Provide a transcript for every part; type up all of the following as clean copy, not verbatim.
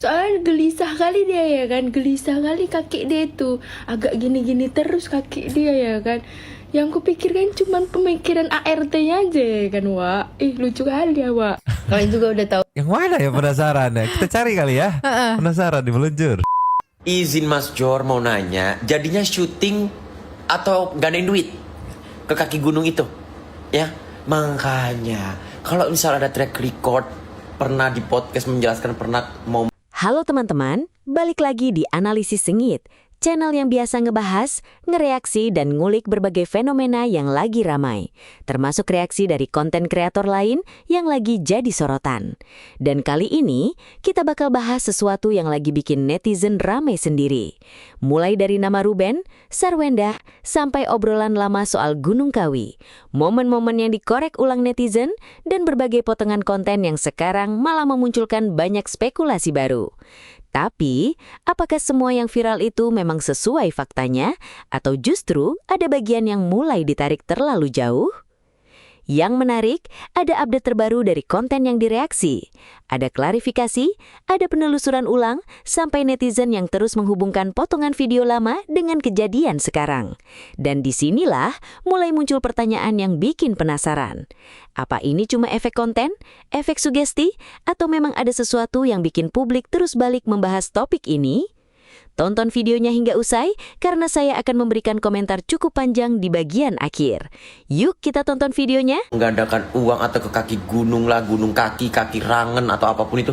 Soalnya gelisah kali dia ya kan, gelisah kali kaki dia itu. Agak gini-gini terus kaki dia ya kan. Yang kupikirkan cuman pemikiran ART-nya aja ya kan, Wak. Lucu kali ya, Wak. Kalian juga udah tahu. Yang mana ya penasaran ya? Kita cari kali ya. Penasaran di meluncur. Izin Mas Jor mau nanya, jadinya syuting atau gandain duit ke kaki gunung itu? Ya, makanya kalau misalnya ada track record, pernah di podcast menjelaskan pernah mau. Halo teman-teman, balik lagi di Analisis Sengit, channel yang biasa ngebahas, ngereaksi, dan ngulik berbagai fenomena yang lagi ramai, termasuk reaksi dari konten kreator lain yang lagi jadi sorotan. Dan kali ini, kita bakal bahas sesuatu yang lagi bikin netizen ramai sendiri. Mulai dari nama Ruben, Sarwenda, sampai obrolan lama soal Gunung Kawi, momen-momen yang dikorek ulang netizen, dan berbagai potongan konten yang sekarang malah memunculkan banyak spekulasi baru. Tapi, apakah semua yang viral itu memang sesuai faktanya, atau justru ada bagian yang mulai ditarik terlalu jauh? Yang menarik, ada update terbaru dari konten yang direaksi. Ada klarifikasi, ada penelusuran ulang, sampai netizen yang terus menghubungkan potongan video lama dengan kejadian sekarang. Dan disinilah mulai muncul pertanyaan yang bikin penasaran. Apa ini cuma efek konten, efek sugesti, atau memang ada sesuatu yang bikin publik terus balik membahas topik ini? Tonton videonya hingga usai, karena saya akan memberikan komentar cukup panjang di bagian akhir. Yuk kita tonton videonya. Menggandakan uang atau ke kaki gunung lah, gunung kaki rangen atau apapun itu.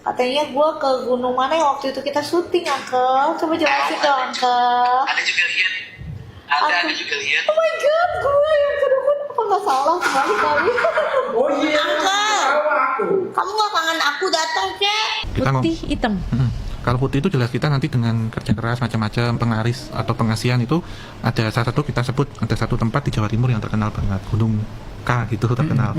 Katanya gue ke gunung mana yang waktu itu kita syuting, Uncle? Coba jelasin dong, Uncle. Ada juga lihat. Ada juga lihat. Oh my god, gue yang ke dukun. Apa nggak salah sekali? Oh iya. Uncle, kamu nggak kangen aku datang, Cek? Putih, hitam. Kalau putih itu jelas kita nanti dengan kerja keras macam-macam, pengaris atau pengasihan itu ada salah satu kita sebut ada satu tempat di Jawa Timur yang terkenal banget, Gunung K gitu terkenal.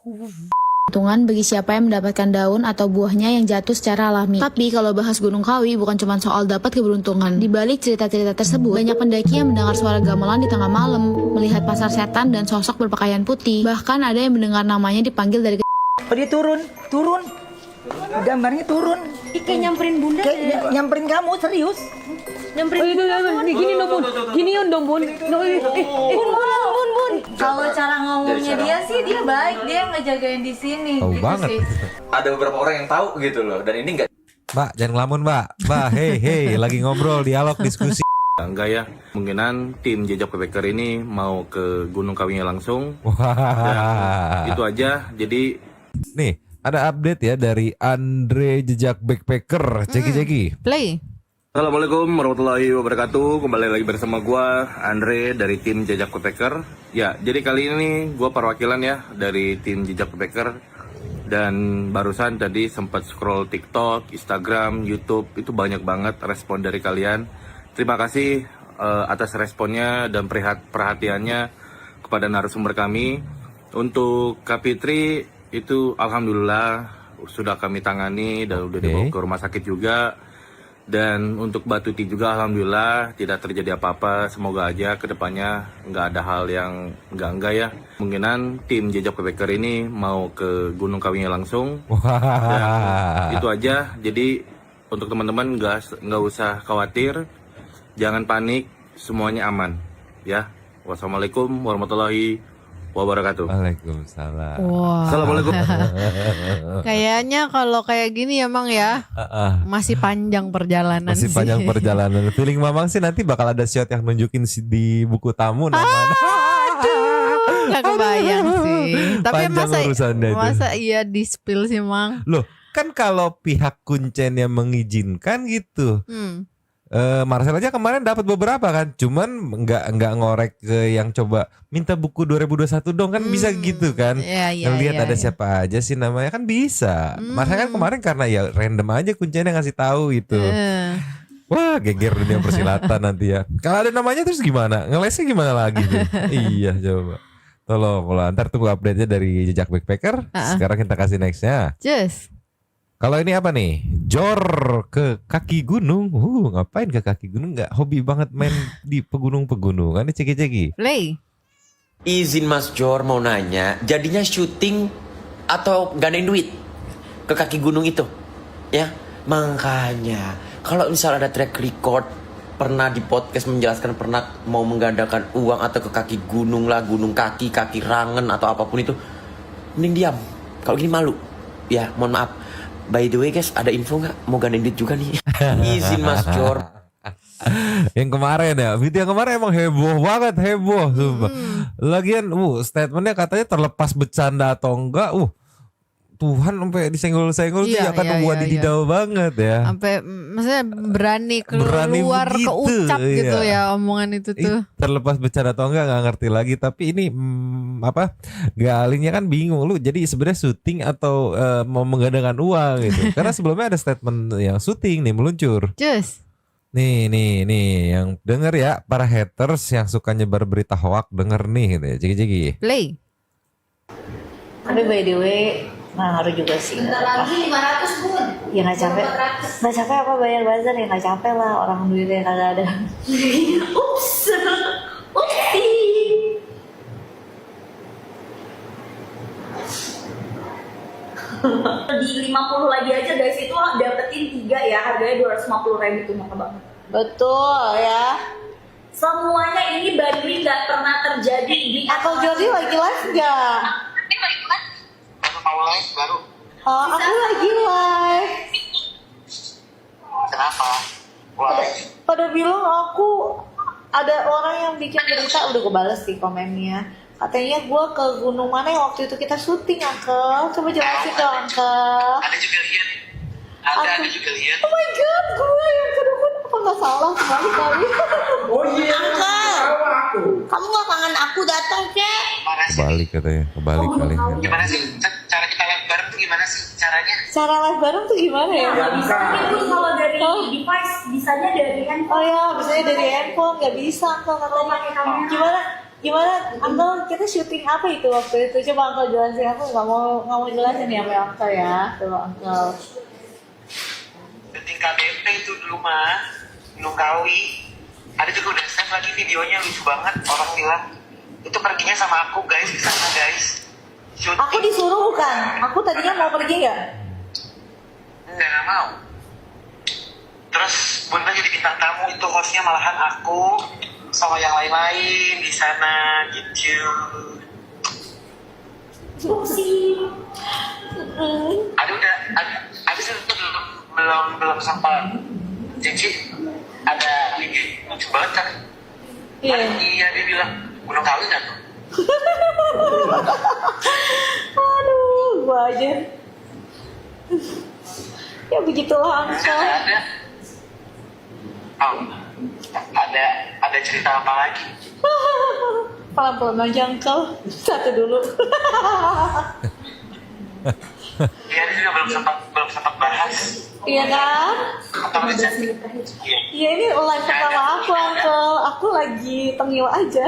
Keuntungan bagi siapa yang mendapatkan daun atau buahnya yang jatuh secara alami. Tapi kalau bahas Gunung Kawi bukan cuma soal dapat keberuntungan. Di balik cerita-cerita tersebut, banyak pendaki yang mendengar suara gamelan di tengah malam, melihat pasar setan dan sosok berpakaian putih. Bahkan ada yang mendengar namanya dipanggil dari Oh dia turun. Gambarnya turun. Kayak nyamperin bunda. Kayak nyamperin kamu, serius. Nyamperin gini dong, Bun. Gini dong, Bun. Bun. Kalau cara ngomongnya dia sih dia baik, dia ngejagain di sini. Tahu banget. Ada beberapa orang yang tahu gitu loh, dan ini enggak. Mbak, jangan ngelamun, Mbak. Mbak, hei, lagi ngobrol, dialog, diskusi. Enggak ya, kemungkinan tim Jejak Backpacker ini mau ke Gunung Kawinya langsung. Wah. Itu aja, jadi Nih, ada update ya dari Andre Jejak Backpacker. Ceki. Play. Assalamualaikum warahmatullahi wabarakatuh. Kembali lagi bersama gua Andre dari tim Jejak Backpacker. Ya, jadi kali ini gua perwakilan ya dari tim Jejak Backpacker. Dan barusan tadi sempat scroll TikTok, Instagram, YouTube, itu banyak banget respon dari kalian. Terima kasih atas responnya dan perhatiannya kepada narasumber kami. Untuk Kak Fitri itu alhamdulillah sudah kami tangani dan udah dibawa ke rumah sakit juga. Dan untuk Mbak Tuti juga alhamdulillah tidak terjadi apa-apa. Semoga aja kedepannya nggak ada hal yang enggak ya. Kemungkinan tim Jejak Backpacker ini mau ke Gunung Kawinya langsung. Dan itu aja. Jadi untuk teman-teman nggak usah khawatir, jangan panik, semuanya aman ya. Wassalamualaikum warahmatullahi wabarakatuh. Waalaikumsalam. Wah. Assalamualaikum. Kayaknya kalau kayak gini emang ya masih panjang perjalanan. Masih panjang perjalanan. Feeling Mamang sih nanti bakal ada shot yang nunjukin di buku tamu namanya. Gak kebayang sih. Tapi Panjang masa iya di spill sih, Mang? Loh, kan kalau pihak Kuncen yang mengizinkan gitu. Marcel aja kemarin dapat beberapa kan, cuman nggak ngorek ke yang coba minta buku 2021 dong kan bisa gitu kan. Ngelihat ada siapa aja sih namanya kan bisa. Marcel kan kemarin karena ya random aja Kuncen yang ngasih tahu gitu. Wah, geger dunia persilatan nanti ya. Kalau ada namanya terus gimana? Ngelesnya gimana lagi tuh? Iya, coba. Tolong, kalau ntar tunggu update-nya dari Jejak Backpacker. Sekarang kita kasih next-nya. Just. Kalau ini apa nih? Jor ke kaki gunung. Ngapain ke kaki gunung? Nggak hobi banget main di pegunungan. Ini ceki-ceki. Play. Izin Mas Jor mau nanya, jadinya syuting atau gandain duit ke kaki gunung itu? Ya, makanya kalau misal ada track record pernah di podcast menjelaskan pernah mau menggandakan uang atau ke kaki gunung lah, gunung kaki rangen atau apapun itu, mending diam. Kalau gini malu. Ya, mohon maaf. By the way guys, ada info nggak mau gandain duit juga nih? Izin Mas Jor. Yang kemarin ya, video yang kemarin emang heboh banget, heboh sumpah. Lagian statementnya katanya terlepas bercanda atau enggak, Tuhan sampai disenggol-senggol tuh ya kan wadidaw banget ya. Sampai maksudnya berani keluar begitu, keucap gitu ya omongan itu tuh. Terlepas bercanda atau enggak ngerti lagi, tapi ini Galinya kan bingung lu jadi sebenarnya syuting atau mau menggandakan uang gitu. Karena sebelumnya ada statement yang syuting nih meluncur. Cus. Nih yang denger ya para haters yang suka nyebar berita hoak, denger nih gitu ya. Jegi. Play. Tapi by the way, ngaruh juga sih. Bentar lagi 500 bun. Ya nggak capek. Nggak capek apa bayar bazar ya nggak capek lah, orang duitnya kagak ada. Ups. Upsi. Di 50 lagi aja guys itu dapetin 3 ya, harganya 250.000 tuh maka banget. Betul ya. Semuanya ini banding nggak pernah terjadi di Uncle Jordi lagi live nggak? Mau live baru. Oh, aku lagi live. Kenapa? Live. Pada bilang aku ada orang yang bikin berita, udah kebales sih komennya. Katanya gue ke gunung mana yang waktu itu kita syuting, Uncle. Coba jelasin dong, Uncle. Ada juga lihat. Ada juga lihat. Oh my god, gue yang ke dukun apa nggak salah sekali. Oh iya. Uncle, kamu nggak kangen aku datang kek? Kebalik katanya, kebalik kali. Gimana sih cara kita live bareng tuh gimana sih caranya? Cara live bareng tuh gimana ya? Nggak bisa itu kalau dari device, bisanya dari handphone. Oh ya, biasanya dari handphone, nggak bisa, Uncle katanya. Gimana, Uncle, kita syuting apa itu waktu itu? Coba Uncle jelasin, aku nggak mau jelasin ya, Uncle ya. Coba Uncle. Syuting KBP itu dulu mah, Gunung Kawi. Ada juga udah save lagi videonya, lucu banget. Orang bilang itu perginya sama aku guys, di sana guys. Syuting. Aku disuruh bukan? Aku tadinya mau pergi nggak? Nggak mau. Terus Bunda jadi bintang tamu, itu hostnya malahan aku sama yang lain-lain di sana gitu. Ada sih belum sempat. Cici ada video lucu banget kan? Iya dia bilang Gunung Kawi nggak tuh? Aduh, gua aja. Ya begitulah Uncle. Ada cerita apa lagi? Pelan-pelan aja Uncle. Satu dulu. Dia juga belum sempat bahas. Iya kan? Atau bisa? Iya ini live pertama aku Uncle. Aku lagi tengil aja.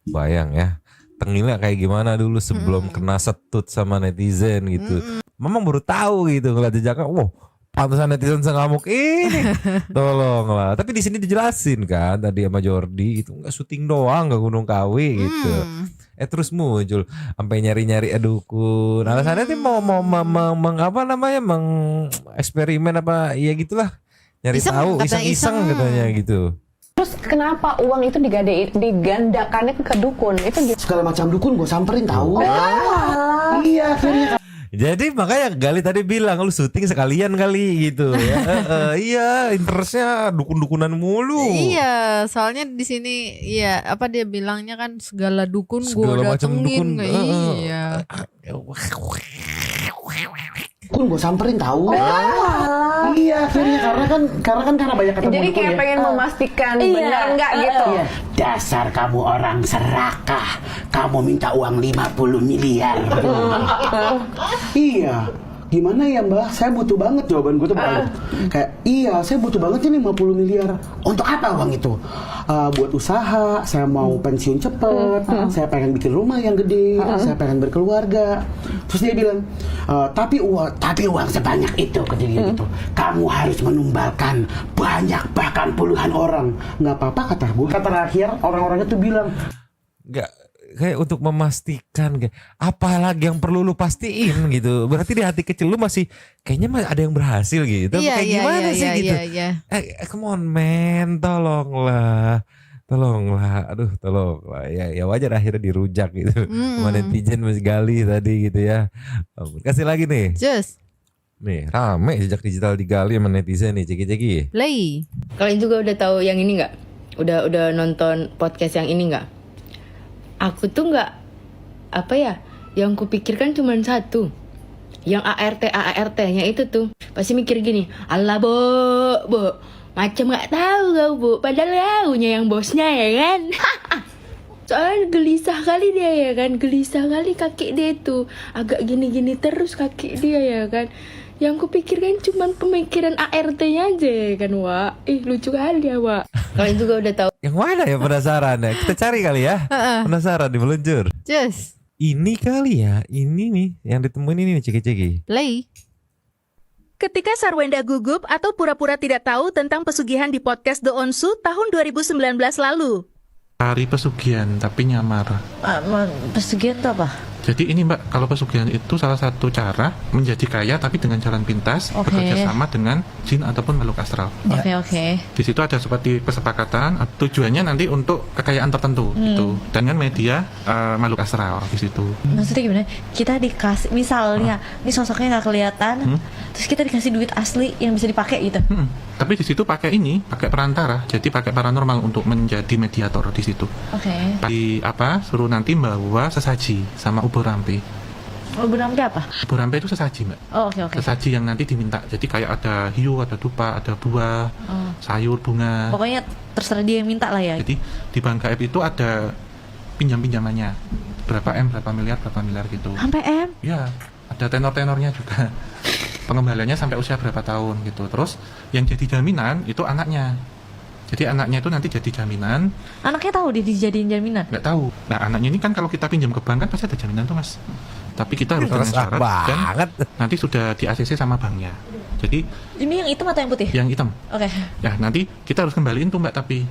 Bayang ya, tengilnya kayak gimana dulu sebelum kena setut sama netizen gitu. Memang baru tahu gitu ngeliat jejaknya, wow, pantesan netizen sengamuk ini. Tolonglah. Tapi di sini dijelasin kan tadi sama Jordi itu nggak syuting doang, nggak Gunung Kawi gitu. Terus muncul sampai nyari-nyari dukun. Alasannya tuh mau eksperimen apa ya gitulah. Nyari tahu iseng-iseng katanya gitu. Terus kenapa uang itu digandakannya ke dukun? Itu segala macam dukun gue samperin tahu. Iya akhirnya. Jadi makanya Gali tadi bilang lu syuting sekalian kali gitu ya. Iya, interestnya dukun-dukunan mulu. Iya, soalnya di sini ya apa dia bilangnya kan segala dukun gue datengin. Iya. Dukun gue samperin tahu. Iya akhirnya karena banyak ketemu jadi dukun. Kayak pengen memastikan benar enggak gitu. Iya. Dasar kamu orang serakah. Kamu minta uang 50 miliar. Iya. Gimana ya Mbak? Saya butuh banget, jawaban gue tuh kayak iya saya butuh banget ini 50 miliar. Untuk apa uang itu? Buat usaha, saya mau pensiun cepet, saya pengen bikin rumah yang gede, saya pengen berkeluarga. Terus dia bilang, tapi uang sebanyak itu kata dia gitu. Kamu harus menumbalkan banyak bahkan puluhan orang. Nggak apa-apa kata gue. Kata terakhir orang-orangnya tuh bilang, nggak kayak untuk memastikan kayak apalagi yang perlu lu pastiin gitu. Berarti di hati kecil lu masih kayaknya ada yang berhasil gitu. Iya, Kayak iya, gimana iya, sih iya, gitu. iya. Come on man, tolonglah. Aduh tolonglah. Ya wajar akhirnya dirujak gitu. Sama netizen Mas Gali tadi gitu ya. Kasih lagi nih. Just Nih rame jejak digital digali sama netizen nih, ceki-ceki. play. Kalian juga udah tahu yang ini nggak? Udah nonton podcast yang ini nggak? Aku tuh nggak apa ya? Yang kupikirkan cuma satu. Yang ART-nya itu tuh pasti mikir gini, Allah bo, macam nggak tahu kau bu, padahal kaunya yang bosnya ya kan? Soalnya gelisah kali dia ya kan, gelisah kali kaki dia tuh, agak gini-gini terus kaki dia ya kan. Yang kupikirkan cuma pemikiran ART-nya aja ya kan, Wak. Lucu kali ya, Wak. Kalian juga udah tahu. Yang mana ya penasaran ya? Kita cari kali ya. Penasaran di meluncur. Just Ini kali ya, ini nih yang ditemuin ini nih ceki-ceki. play. Ketika Sarwenda gugup atau pura-pura tidak tahu tentang pesugihan di podcast The Onsu tahun 2019 lalu. Hari pesugihan tapi nyamar. Pesugihan itu apa? Jadi ini Mbak, kalau pesugihan itu salah satu cara menjadi kaya tapi dengan jalan pintas, bekerja sama dengan jin ataupun makhluk astral. Oke. Di situ ada seperti kesepakatan, tujuannya nanti untuk kekayaan tertentu gitu, dengan media makhluk astral di situ. Maksudnya gimana? Kita dikasih, misalnya, ini sosoknya nggak kelihatan, terus kita dikasih duit asli yang bisa dipakai gitu. Tapi di situ pakai perantara, jadi pakai paranormal untuk menjadi mediator di situ. Oke. Suruh nanti bawa sesaji sama ubur rampe. Ubur rampe apa? Ubur rampe itu sesaji Mbak. Oh, oke. Sesaji yang nanti diminta. Jadi kayak ada hiu, ada dupa, ada buah, sayur, bunga. Pokoknya terserah dia yang minta lah ya. Jadi di bank gaib itu ada pinjamannya. Berapa M, berapa miliar gitu. Sampai M? Ya, ada tenor-tenornya juga. Pengembaliannya sampai usia berapa tahun gitu. Terus yang jadi jaminan itu anaknya. Jadi anaknya itu nanti jadi jaminan. Anaknya tahu dia dijadiin jaminan? Nggak tahu. Nah anaknya ini kan kalau kita pinjam ke bank kan pasti ada jaminan tuh Mas. Tapi kita harus dengan syarat dan nanti sudah di ACC sama banknya. Jadi ini yang hitam atau yang putih? Yang hitam. Oke. Ya nanti kita harus kembaliin tuh Mbak, tapi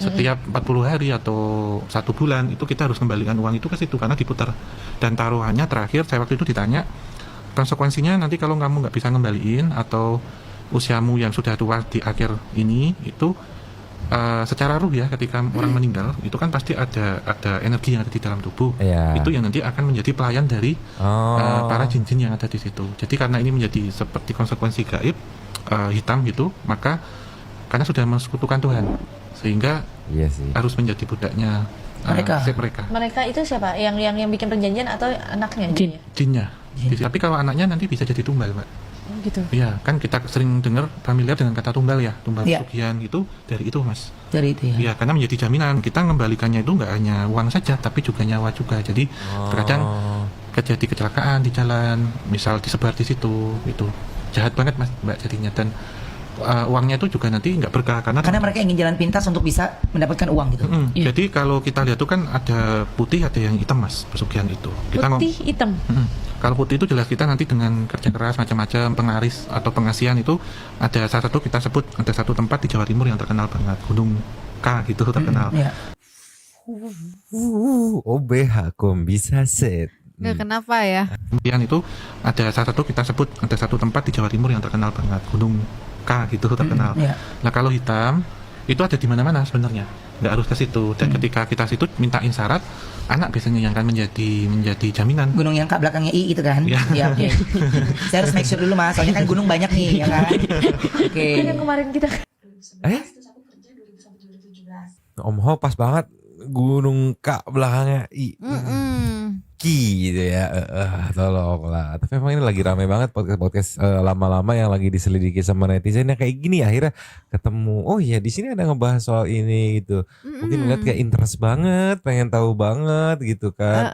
setiap 40 hari atau 1 bulan itu kita harus kembalikan uang itu ke situ karena diputar. Dan taruhannya terakhir saya waktu itu ditanya konsekuensinya nanti kalau kamu nggak bisa ngembaliin atau usiamu yang sudah tua di akhir ini itu secara ruh ya, ketika orang meninggal itu kan pasti ada energi yang ada di dalam tubuh. Itu yang nanti akan menjadi pelayan dari para jin-jin yang ada di situ. Jadi karena ini menjadi seperti konsekuensi gaib hitam gitu, maka karena sudah mensekutukan Tuhan sehingga harus menjadi budaknya mereka. Mereka itu siapa? Yang bikin perjanjian atau anaknya? Jinnya. Tapi kalau anaknya nanti bisa jadi tumbal Mbak. Gitu. Iya, kan kita sering dengar familiar dengan kata tumbal ya, tumbal pesugihan itu dari itu Mas. Dari itu ya. Iya, karena menjadi jaminan kita mengembalikannya itu nggak hanya uang saja, tapi juga nyawa juga. Jadi terkadang terjadi kecelakaan di jalan, misal disebar di situ, itu jahat banget Mas Mbak jadinya. Dan uangnya itu juga nanti nggak berkah karena mereka ingin jalan pintas untuk bisa mendapatkan uang gitu. Jadi kalau kita lihat itu kan ada putih, ada yang hitam Mas, pesugihan itu. Putih hitam. Kalau putih itu jelas kita nanti dengan kerja keras macam-macam, pengaris atau pengasihan itu ada salah satu kita sebut ada satu tempat di Jawa Timur yang terkenal banget, Gunung K gitu terkenal. OBH bisa set. Nggak kenapa ya? Kemudian itu ada salah satu kita sebut ada satu tempat di Jawa Timur yang terkenal banget, Gunung K gitu terkenal. Nah kalau hitam itu ada di mana-mana sebenarnya, nggak harus ke situ. Dan ketika kita situ mintain syarat, anak biasanya yang akan menjadi jaminan. Gunung yang belakangnya I itu kan? Iya. Oke. Saya harus make sure dulu Mas, soalnya kan gunung banyak nih, ya kan? Oke. Yang kemarin kita. Om Ho pas banget, Gunung K belakangnya I. Ki gitu ya, tolonglah. Tapi emang ini lagi ramai banget podcast lama-lama yang lagi diselidiki sama netizen yang kayak gini. Akhirnya ketemu, oh iya di sini ada ngebahas soal ini gitu. Mungkin ngeliat kayak interest banget, pengen tahu banget gitu kan.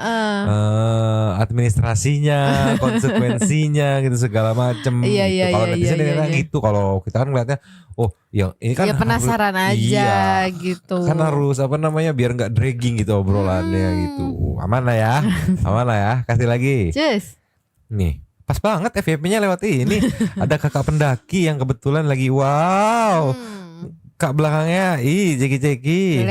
Administrasinya, konsekuensinya gitu segala macem. Gitu. Kalau netizen gitu, kalau kita kan ngeliatnya, oh ya ini kan penasaran harus, aja gitu. Kan harus biar nggak dragging gitu obrolannya gitu. Aman lah ya. Aman lah ya, kasih lagi. Cus. Nih, pas banget FYP-nya lewat ini. Ada kakak pendaki yang kebetulan lagi kak belakangnya, ceki-ceki.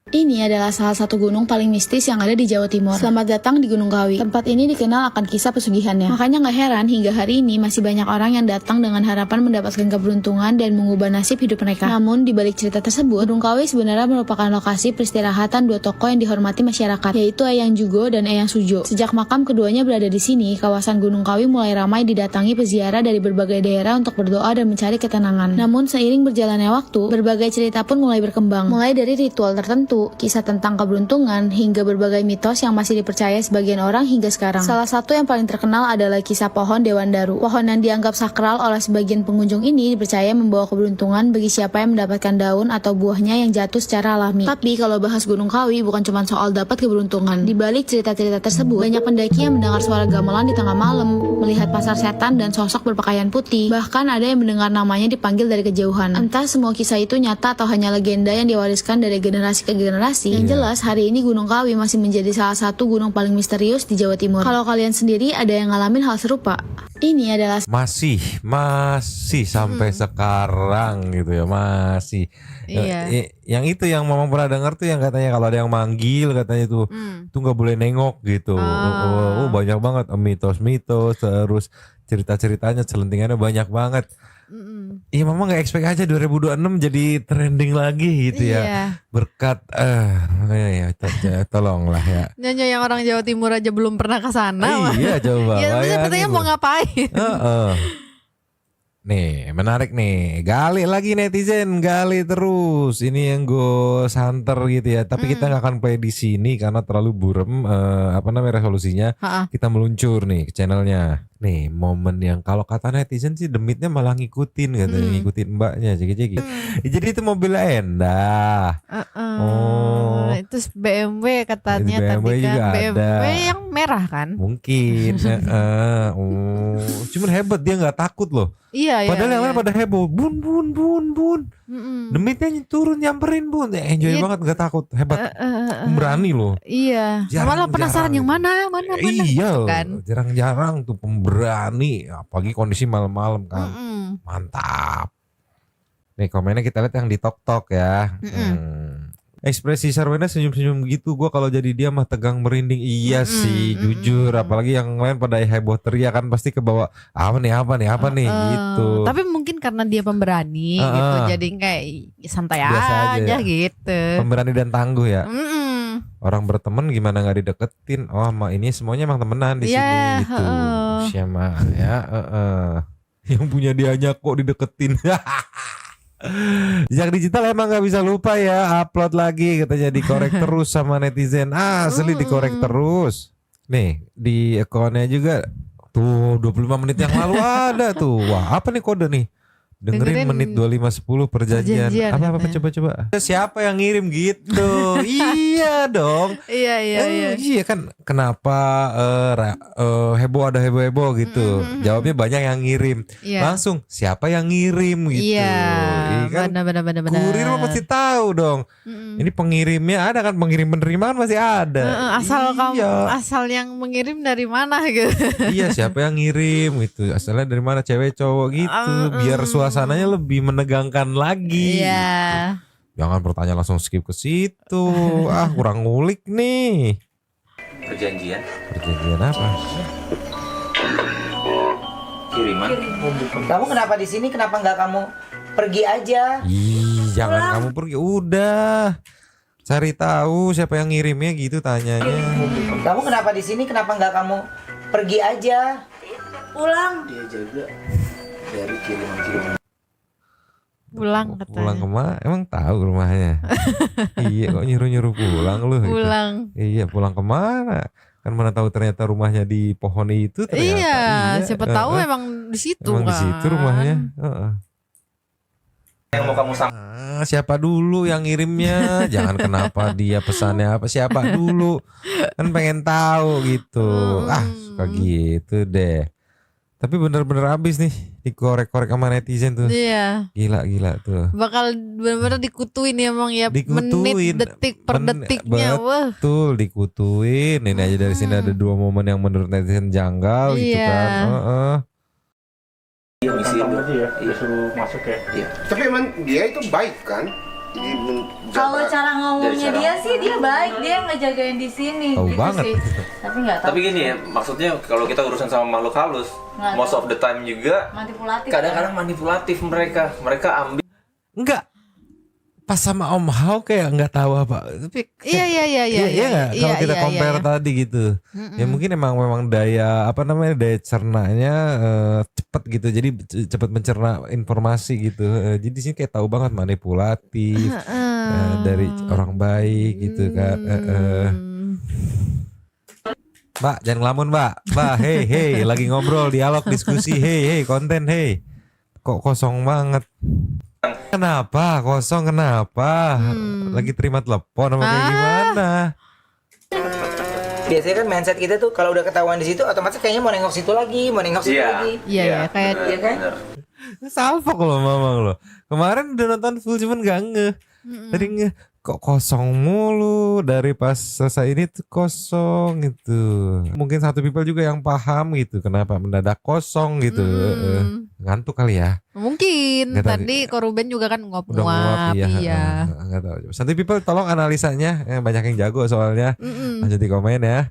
Ini adalah salah satu gunung paling mistis yang ada di Jawa Timur. Selamat datang di Gunung Kawi. Tempat ini dikenal akan kisah pesugihannya. Makanya gak heran hingga hari ini masih banyak orang yang datang dengan harapan mendapatkan keberuntungan dan mengubah nasib hidup mereka. Namun di balik cerita tersebut, Gunung Kawi sebenarnya merupakan lokasi peristirahatan dua tokoh yang dihormati masyarakat, yaitu Eyang Jugo dan Eyang Sujo. Sejak makam keduanya berada di sini, kawasan Gunung Kawi mulai ramai didatangi peziarah dari berbagai daerah untuk berdoa dan mencari ketenangan. Namun seiring berjalannya waktu, berbagai cerita pun mulai berkembang. Mulai dari ritual tertentu, kisah tentang keberuntungan, hingga berbagai mitos yang masih dipercaya sebagian orang hingga sekarang. Salah satu yang paling terkenal adalah kisah pohon Dewan Daru. Pohon yang dianggap sakral oleh sebagian pengunjung ini dipercaya membawa keberuntungan bagi siapa yang mendapatkan daun atau buahnya yang jatuh secara alami. Tapi kalau bahas Gunung Kawi bukan cuma soal dapat keberuntungan. Di balik cerita-cerita tersebut, banyak pendaki yang mendengar suara gamelan di tengah malam, melihat pasar setan dan sosok berpakaian putih. Bahkan ada yang mendengar namanya dipanggil dari kejauhan. Entah semua kisah itu nyata atau hanya legenda yang diwariskan dari generasi ke generasi. Yang jelas, hari ini Gunung Kawi masih menjadi salah satu gunung paling misterius di Jawa Timur. Kalau kalian sendiri ada yang ngalamin hal serupa? Ini adalah masih sampai sekarang gitu ya, masih. Iya. Yang itu yang Mama pernah dengar tuh yang katanya kalau ada yang manggil katanya tuh nggak boleh nengok gitu. Banyak banget mitos-mitos, terus cerita-ceritanya, celentingannya banyak banget. Iya, Mama nggak expect aja 2026 jadi trending lagi gitu ya. Berkat tolonglah ya. Nyonya yang orang Jawa Timur aja belum pernah ke sana. Iya, coba. Ya, katanya mau ngapain? Nih, menarik nih. Gali lagi netizen, gali terus. Ini yang gue santer gitu ya. Tapi kita nggak akan play di sini karena terlalu burem. Resolusinya. Kita meluncur nih ke channelnya. Nih, momen yang kalau kata netizen sih demitnya malah ngikutin katanya, ngikutin mbaknya, cegi-cegi. Jadi itu mobil Endah. Itu BMW katanya BMW tadi juga kan. BMW ada. yang merah kan? Mungkin. Cuman hebat, dia nggak takut loh. Iya. Padahal yang lain pada heboh, bun. Demitnya turun nyamperin bun, enjoy banget, nggak takut, hebat, pemberani loh. Iya. Malah penasaran yang mana. Iya, kan? Jarang-jarang tuh pemberani, apalagi kondisi malam-malam kan, mantap. Nih komennya kita lihat yang di TokTok ya. Ekspresi Sarwenda senyum-senyum gitu, gue kalau jadi dia mah tegang merinding. Iya sih, jujur. Apalagi yang lain pada heboh teriak kan pasti kebawa apa nih gitu. Tapi mungkin karena dia pemberani gitu, jadi kayak santai aja gitu. Pemberani dan tangguh ya. Orang berteman gimana nggak dideketin? Oh, ini semuanya emang temenan di sini gitu. Siapa ya? Yang punya dianya kok dideketin. Jejak digital emang gak bisa lupa ya, upload lagi katanya, dikorek terus sama netizen. Asli dikorek terus. Nih di akunnya juga tuh 25 menit yang lalu ada tuh. Wah, apa nih kode nih? Dengerin menit 25:10 perjanjian. Apa coba. Siapa yang ngirim gitu? Iya dong. Iya kan, kenapa heboh gitu. Jawabnya banyak yang ngirim. Langsung siapa yang ngirim gitu. Iya kan? Benar. Kurir mah pasti tahu dong. Ini pengirimnya ada kan, pengirim penerimaan masih ada. Asal yang mengirim dari mana gitu. Iya, siapa yang ngirim gitu. Asalnya dari mana, cewek cowok gitu. Biar suasananya lebih menegangkan lagi. Iya. Jangan pertanyaan langsung skip ke situ. Kurang ngulik nih. Perjanjian apa? Kiriman. Kamu kenapa di sini? Kenapa nggak kamu pergi aja? Jangan kamu pergi. Udah. Cari tahu siapa yang ngirimnya gitu tanyanya. Kamu kenapa di sini? Kenapa nggak kamu pergi aja? Pulang. Dia jaga dari kiriman. Pulang katanya. Pulang kemana? Emang tahu rumahnya? Iya, kok nyuruh pulang lu? Pulang. Gitu. Iya, pulang kemana? Kan mana tahu ternyata rumahnya di pohon itu ternyata. Iya, siapa tahu emang di situ kan. Di situ rumahnya. Yang mau kamu Siapa dulu yang ngirimnya? Jangan kenapa dia pesannya apa, siapa dulu. Kan pengen tahu gitu. Suka gitu deh. Tapi bener-bener abis nih dikorek-korek sama netizen tuh. Iya. Gila tuh. Bakal bener-bener dikutuin emang ya, menit detik per detiknya. Betul, dikutuin. Ini aja dari sini ada 2 momen yang menurut netizen janggal gitu kan. Dia misi itu ya, disuruh masuk ya. Tapi emang dia itu baik kan? Kalau cara ngomongnya Dari dia cara sih dia baik, dia ngejagain di sini Tahu gitu banget. sih. Tapi nggak tahu. Tapi gini ya, maksudnya kalau kita urusan sama makhluk halus, Nggak most tahu. of the time juga Manipulatif. kadang-kadang manipulatif mereka. Mereka ambil Enggak. Pas sama Om Hao kayak nggak tahu apa. Tapi Iya nggak? Kalau kita iya, compare iya. tadi gitu. Ya mungkin memang daya daya cernanya cepet gitu. Jadi cepet mencerna informasi gitu. Jadi di sini kayak tahu banget manipulatif dari orang baik gitu kan. Mbak, jangan ngelamun, Mbak. Mbak, hey, lagi ngobrol, dialog, diskusi, hey, konten, hey. Kok kosong banget? Kenapa? Kosong kenapa? Lagi terima telepon apa kayak gimana? Biasanya kan mindset kita tuh kalau udah ketahuan di situ otomatis kayaknya mau nengok situ lagi, mau nengok situ lagi. Iya, kayak Iya kan? Salfok loh mamang loh. Kemarin udah nonton full cuman gak ngeh. Tadi ngeh kok kosong mulu dari pas selesai ini tuh kosong gitu. Mungkin satu people juga yang paham gitu kenapa mendadak kosong gitu. Ngantuk kali ya. Mungkin Nggak tahu. tadi Koruben juga kan Udah nguap-nguap. nguap ya. Iya. Nggak tahu. Satu people tolong analisanya. Banyak yang jago soalnya. Lanjut di komen ya.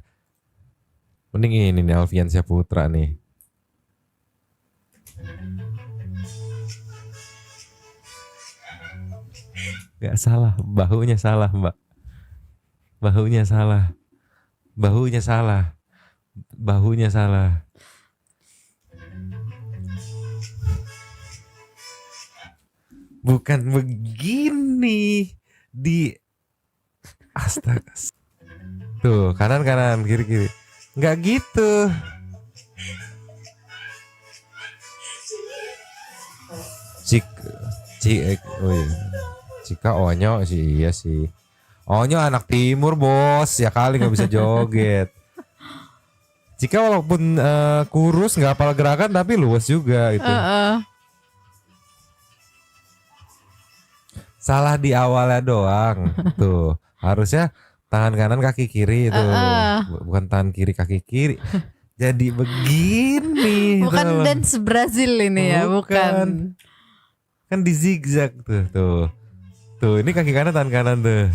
Mending ini nih Alfian Syahputra nih. Gak salah, bahunya salah mbak. Bahunya salah. Bahunya salah. Bahunya salah. Bukan begini. Di astaga. Tuh, kanan kiri. Nggak gitu. Oh iya. Cika Onyo sih iya sih. Onyo anak timur bos, ya kali nggak bisa joget. Cika walaupun kurus nggak hafal gerakan tapi luas juga itu. Salah di awalnya doang. Tuh, harusnya tangan kanan kaki kiri itu. Bukan tangan kiri kaki kiri. Jadi begini. Bukan dance Brazil ini ya, bukan. Kan di zigzag tuh. Tuh, ini kaki kanan tangan kanan tuh.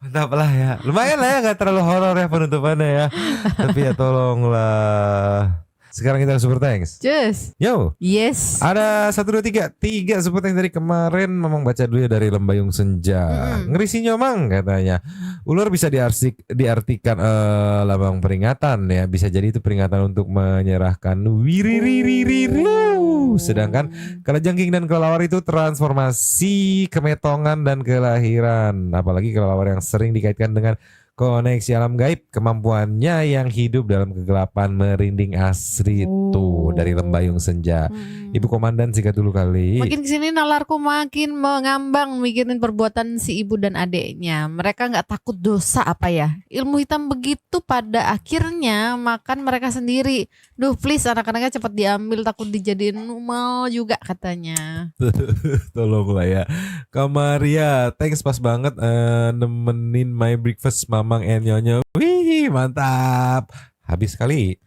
Mantap lah ya. Lumayan lah ya, gak terlalu horor ya penutupannya ya. Tapi ya tolonglah. Sekarang kita super thanks. Just. Yo. Yes. Ada 1, 2, 3 super thanks dari kemarin. Memang baca dulu ya dari Lembayung Senja. Ngeri Sinyomang katanya. Ulur bisa diartikan lambang peringatan ya. Bisa jadi itu peringatan untuk menyerahkan wiriririru. Sedangkan kalajengking dan kelelawar itu transformasi, kemetongan dan kelahiran. Apalagi kelelawar yang sering dikaitkan dengan koneksi alam gaib, kemampuannya yang hidup dalam kegelapan merinding asri tuh dari Lembayung Senja. Ibu Komandan sikat dulu kali. Makin kesini nalarku makin mengambang mikirin perbuatan si ibu dan adeknya. Mereka nggak takut dosa apa ya? Ilmu hitam begitu pada akhirnya makan mereka sendiri. Duh please anak-anaknya cepat diambil, takut dijadiin numal juga katanya. Tolonglah ya Kamaria, thanks pas banget nemenin my breakfast Mamang and Nyonya. Wih mantap. Habis kali.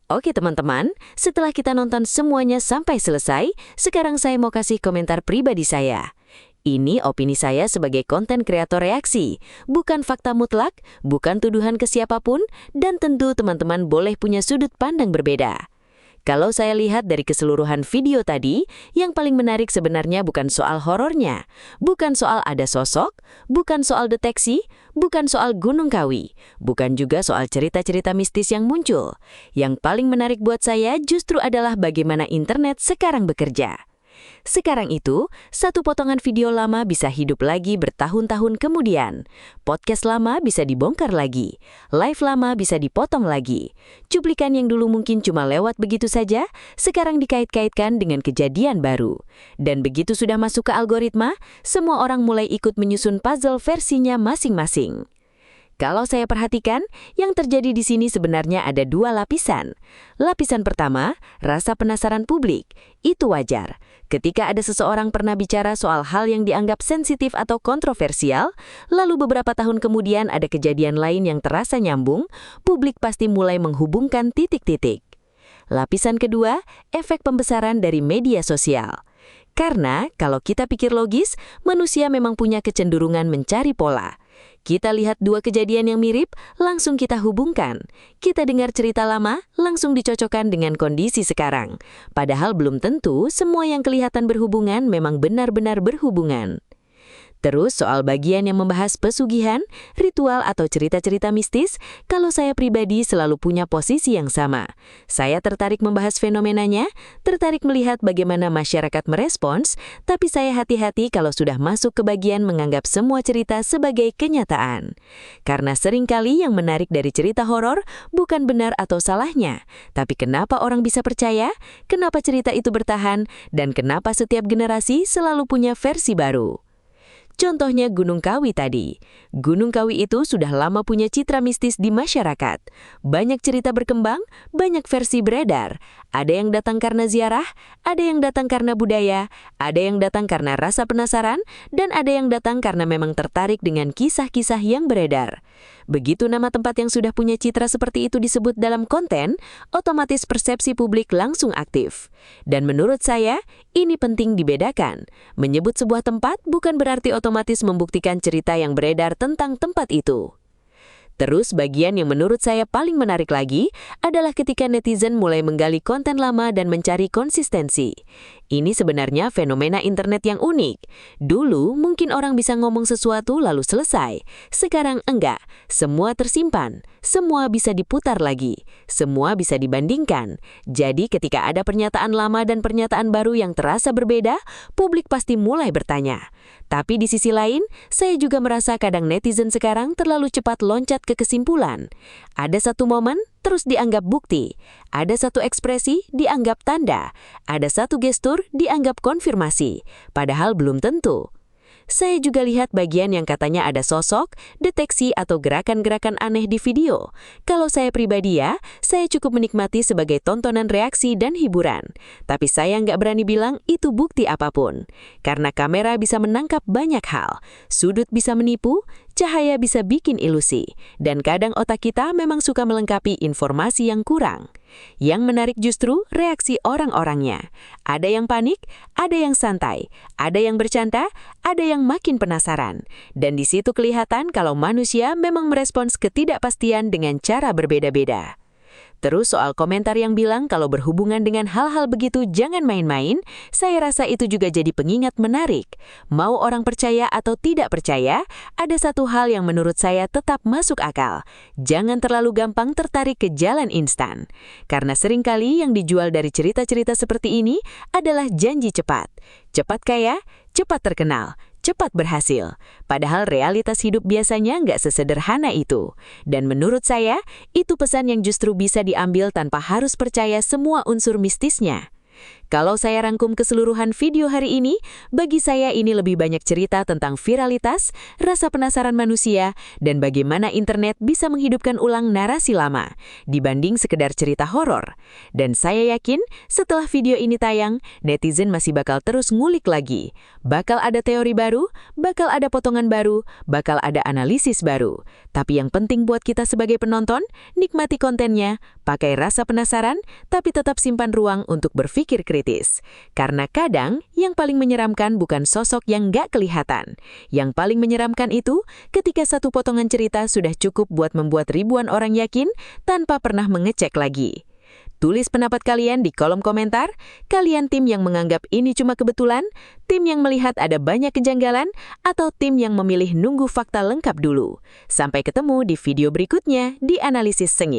Oke teman-teman, setelah kita nonton semuanya sampai selesai, sekarang saya mau kasih komentar pribadi saya. Ini opini saya sebagai konten kreator reaksi, bukan fakta mutlak, bukan tuduhan ke siapapun, dan tentu teman-teman boleh punya sudut pandang berbeda. Kalau saya lihat dari keseluruhan video tadi, yang paling menarik sebenarnya bukan soal horornya, bukan soal ada sosok, bukan soal deteksi, bukan soal Gunung Kawi, bukan juga soal cerita-cerita mistis yang muncul. Yang paling menarik buat saya justru adalah bagaimana internet sekarang bekerja. Sekarang itu, satu potongan video lama bisa hidup lagi bertahun-tahun kemudian. Podcast lama bisa dibongkar lagi. Live lama bisa dipotong lagi. Cuplikan yang dulu mungkin cuma lewat begitu saja, sekarang dikait-kaitkan dengan kejadian baru. Dan begitu sudah masuk ke algoritma, semua orang mulai ikut menyusun puzzle versinya masing-masing. Kalau saya perhatikan, yang terjadi di sini sebenarnya ada dua lapisan. Lapisan pertama, rasa penasaran publik. Itu wajar. Ketika ada seseorang pernah bicara soal hal yang dianggap sensitif atau kontroversial, lalu beberapa tahun kemudian ada kejadian lain yang terasa nyambung, publik pasti mulai menghubungkan titik-titik. Lapisan kedua, efek pembesaran dari media sosial. Karena kalau kita pikir logis, manusia memang punya kecenderungan mencari pola. Kita lihat dua kejadian yang mirip, langsung kita hubungkan. Kita dengar cerita lama, langsung dicocokkan dengan kondisi sekarang. Padahal belum tentu semua yang kelihatan berhubungan memang benar-benar berhubungan. Terus soal bagian yang membahas pesugihan, ritual atau cerita-cerita mistis, kalau saya pribadi selalu punya posisi yang sama. Saya tertarik membahas fenomenanya, tertarik melihat bagaimana masyarakat merespons, tapi saya hati-hati kalau sudah masuk ke bagian menganggap semua cerita sebagai kenyataan. Karena seringkali yang menarik dari cerita horor bukan benar atau salahnya, tapi kenapa orang bisa percaya, kenapa cerita itu bertahan, dan kenapa setiap generasi selalu punya versi baru. Contohnya Gunung Kawi tadi. Gunung Kawi itu sudah lama punya citra mistis di masyarakat. Banyak cerita berkembang, banyak versi beredar. Ada yang datang karena ziarah, ada yang datang karena budaya, ada yang datang karena rasa penasaran, dan ada yang datang karena memang tertarik dengan kisah-kisah yang beredar. Begitu nama tempat yang sudah punya citra seperti itu disebut dalam konten, otomatis persepsi publik langsung aktif. Dan menurut saya, ini penting dibedakan. Menyebut sebuah tempat bukan berarti otomatis membuktikan cerita yang beredar tentang tempat itu. Terus bagian yang menurut saya paling menarik lagi adalah ketika netizen mulai menggali konten lama dan mencari konsistensi. Ini sebenarnya fenomena internet yang unik. Dulu mungkin orang bisa ngomong sesuatu lalu selesai. Sekarang enggak. Semua tersimpan. Semua bisa diputar lagi. Semua bisa dibandingkan. Jadi ketika ada pernyataan lama dan pernyataan baru yang terasa berbeda, publik pasti mulai bertanya. Tapi di sisi lain, saya juga merasa kadang netizen sekarang terlalu cepat loncat ke kesimpulan. Ada satu momen, terus dianggap bukti. Ada satu ekspresi, dianggap tanda. Ada satu gestur, dianggap konfirmasi. Padahal belum tentu. Saya juga lihat bagian yang katanya ada sosok, deteksi atau gerakan-gerakan aneh di video. Kalau saya pribadi ya, saya cukup menikmati sebagai tontonan reaksi dan hiburan. Tapi saya nggak berani bilang itu bukti apapun. Karena kamera bisa menangkap banyak hal. Sudut bisa menipu, cahaya bisa bikin ilusi. Dan kadang otak kita memang suka melengkapi informasi yang kurang. Yang menarik justru reaksi orang-orangnya. Ada yang panik, ada yang santai, ada yang bercanda, ada yang makin penasaran. Dan di situ kelihatan kalau manusia memang merespons ketidakpastian dengan cara berbeda-beda. Terus soal komentar yang bilang kalau berhubungan dengan hal-hal begitu jangan main-main, saya rasa itu juga jadi pengingat menarik. Mau orang percaya atau tidak percaya, ada satu hal yang menurut saya tetap masuk akal. Jangan terlalu gampang tertarik ke jalan instan. Karena seringkali yang dijual dari cerita-cerita seperti ini adalah janji cepat. Cepat kaya, cepat terkenal, cepat berhasil. Padahal realitas hidup biasanya nggak sesederhana itu. Dan menurut saya, itu pesan yang justru bisa diambil tanpa harus percaya semua unsur mistisnya. Kalau saya rangkum keseluruhan video hari ini, bagi saya ini lebih banyak cerita tentang viralitas, rasa penasaran manusia, dan bagaimana internet bisa menghidupkan ulang narasi lama, dibanding sekedar cerita horor. Dan saya yakin, setelah video ini tayang, netizen masih bakal terus ngulik lagi. Bakal ada teori baru, bakal ada potongan baru, bakal ada analisis baru. Tapi yang penting buat kita sebagai penonton, nikmati kontennya, pakai rasa penasaran, tapi tetap simpan ruang untuk berpikir kritis. Karena kadang yang paling menyeramkan bukan sosok yang nggak kelihatan. Yang paling menyeramkan itu ketika satu potongan cerita sudah cukup buat membuat ribuan orang yakin tanpa pernah mengecek lagi. Tulis pendapat kalian di kolom komentar. Kalian tim yang menganggap ini cuma kebetulan, tim yang melihat ada banyak kejanggalan, atau tim yang memilih nunggu fakta lengkap dulu. Sampai ketemu di video berikutnya di Analisis Sengit.